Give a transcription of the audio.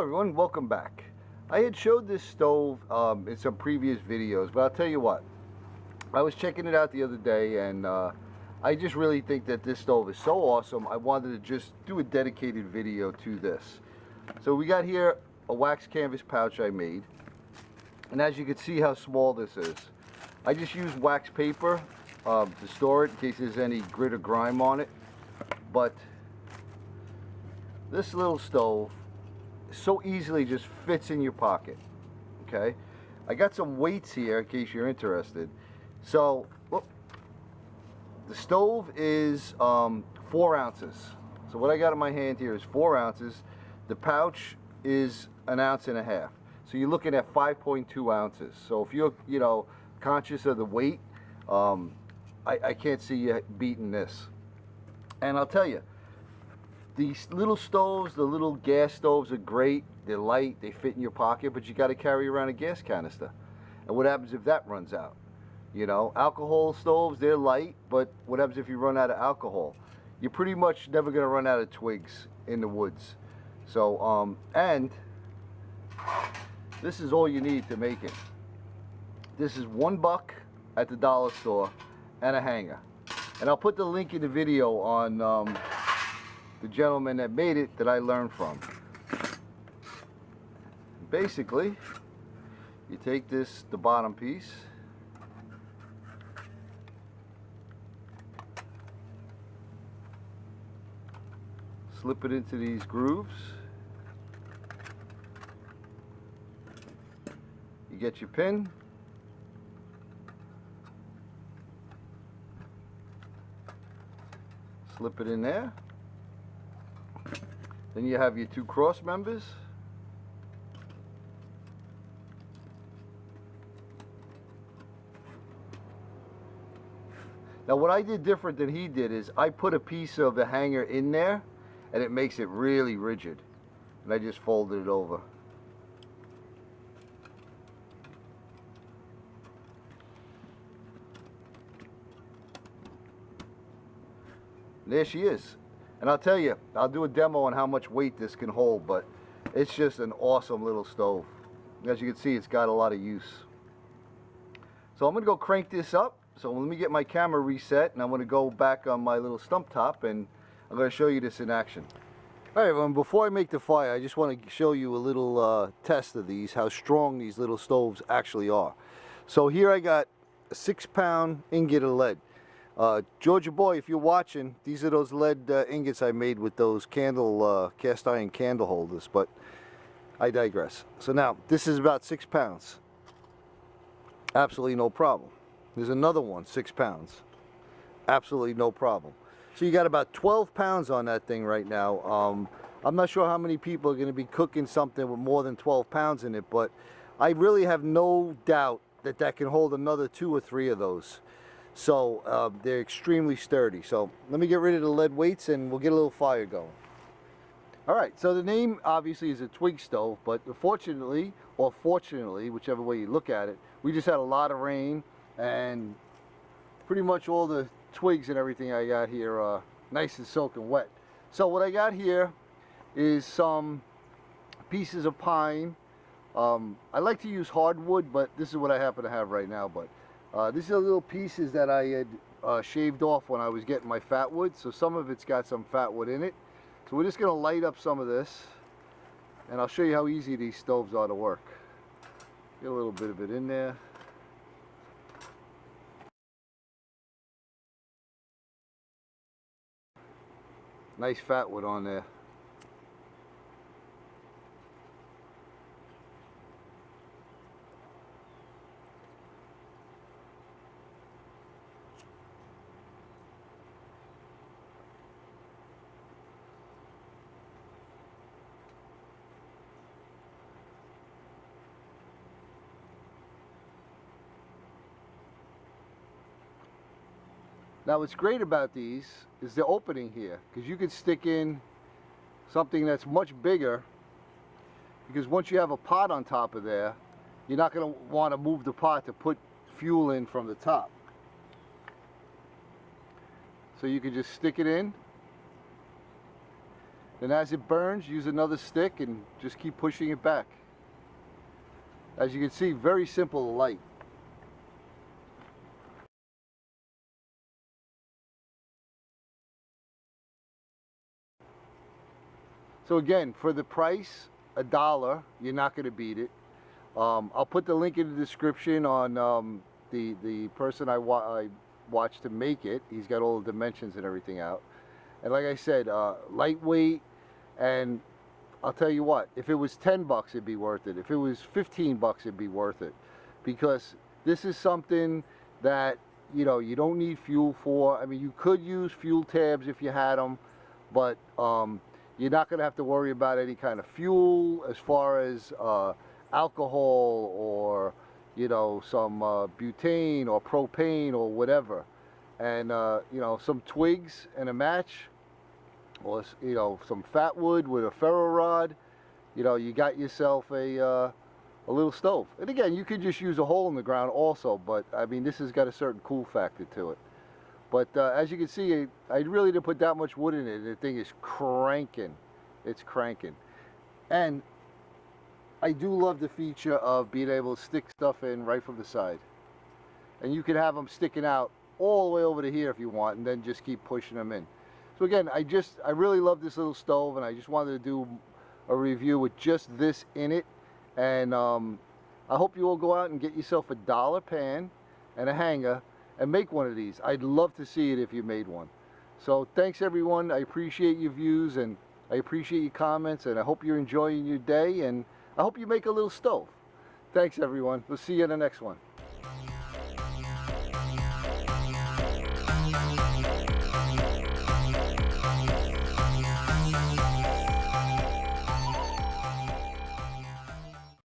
everyone, welcome back. I had showed this stove in some previous videos, but I'll tell you what, I was checking it out the other day, and I just really think that this stove is so awesome. I wanted to just do a dedicated video to this. So we got here a wax canvas pouch I made, and as you can see how small this is. I just used wax paper to store it in case there's any grit or grime on it, but this little stove so easily just fits in your pocket. Okay, I got some weights here in case you're interested. So the stove is 4 ounces. So what I got in my hand here is 4 ounces. The pouch is 1.5 ounces. So you're looking at 5.2 ounces. So if you're conscious of the weight, I can't see you beating this. And I'll tell you, these little stoves, the little gas stoves, are great. They're light, they fit in your pocket, but you got to carry around a gas canister. And what happens if that runs out? Alcohol stoves, they're light, but what happens if you run out of alcohol? You're pretty much never going to run out of twigs in the woods. So, and this is all you need to make it. This is $1 at the dollar store and a hanger. And I'll put the link in the video on the gentleman that made it that I learned from. Basically, you take the bottom piece, slip it into these grooves, you get your pin, slip it in there. Then you have your 2 cross members. Now what I did different than he did is I put a piece of the hanger in there, and it makes it really rigid. And I just folded it over. There she is. And I'll tell you, I'll do a demo on how much weight this can hold, but it's just an awesome little stove. As you can see, it's got a lot of use. So I'm going to go crank this up. So let me get my camera reset, and I'm going to go back on my little stump top, and I'm going to show you this in action. Alright everyone, before I make the fire, I just want to show you a little test of these, how strong these little stoves actually are. So here I got a 6-pound ingot of lead. Georgia boy, if you're watching, these are those lead ingots I made with those cast iron candle holders, but I digress. So now, this is about 6 pounds. Absolutely no problem. There's another one, 6 pounds. Absolutely no problem. So you got about 12 pounds on that thing right now. I'm not sure how many people are going to be cooking something with more than 12 pounds in it, but I really have no doubt that that can hold another 2 or 3 of those. So they're extremely sturdy. So let me get rid of the lead weights and we'll get a little fire going. Alright, so the name obviously is a Twig stove, but fortunately, or fortunately, whichever way you look at it, we just had a lot of rain, and pretty much all the twigs and everything I got here are nice and soaking wet. So what I got here is some pieces of pine. I like to use hardwood, but this is what I happen to have right now. But these are little pieces that I had shaved off when I was getting my fat wood. So some of it's got some fat wood in it. So we're just going to light up some of this, and I'll show you how easy these stoves are to work. Get a little bit of it in there. Nice fat wood on there. Now what's great about these is the opening here, because you could stick in something that's much bigger, because once you have a pot on top of there, you're not going to want to move the pot to put fuel in from the top. So you can just stick it in. And as it burns, use another stick and just keep pushing it back. As you can see, very simple to light. So again, for the price, $1, you're not going to beat it. I'll put the link in the description on the person I watched to make it. He's got all the dimensions and everything out. And like I said, lightweight, and I'll tell you what, if it was 10 bucks, it'd be worth it. If it was 15 bucks, it'd be worth it. Because this is something that, you know, you don't need fuel for. I mean, you could use fuel tabs if you had them, but you're not going to have to worry about any kind of fuel as far as alcohol or, you know, some butane or propane or whatever. And, you know, some twigs and a match, or, you know, some fat wood with a ferro rod, you know, you got yourself a little stove. And again, you could just use a hole in the ground also, but I mean, this has got a certain cool factor to it. But as you can see, I really didn't put that much wood in it. The thing is cranking. It's cranking. And I do love the feature of being able to stick stuff in right from the side. And you can have them sticking out all the way over to here if you want, and then just keep pushing them in. So again, I really love this little stove, and I just wanted to do a review with just this in it. And I hope you all go out and get yourself a $1 pan and a hanger and make one of these. I'd love to see it if you made one. So thanks everyone. I appreciate your views, and I appreciate your comments, and I hope you're enjoying your day, and I hope you make a little stove. Thanks everyone. We'll see you in the next one.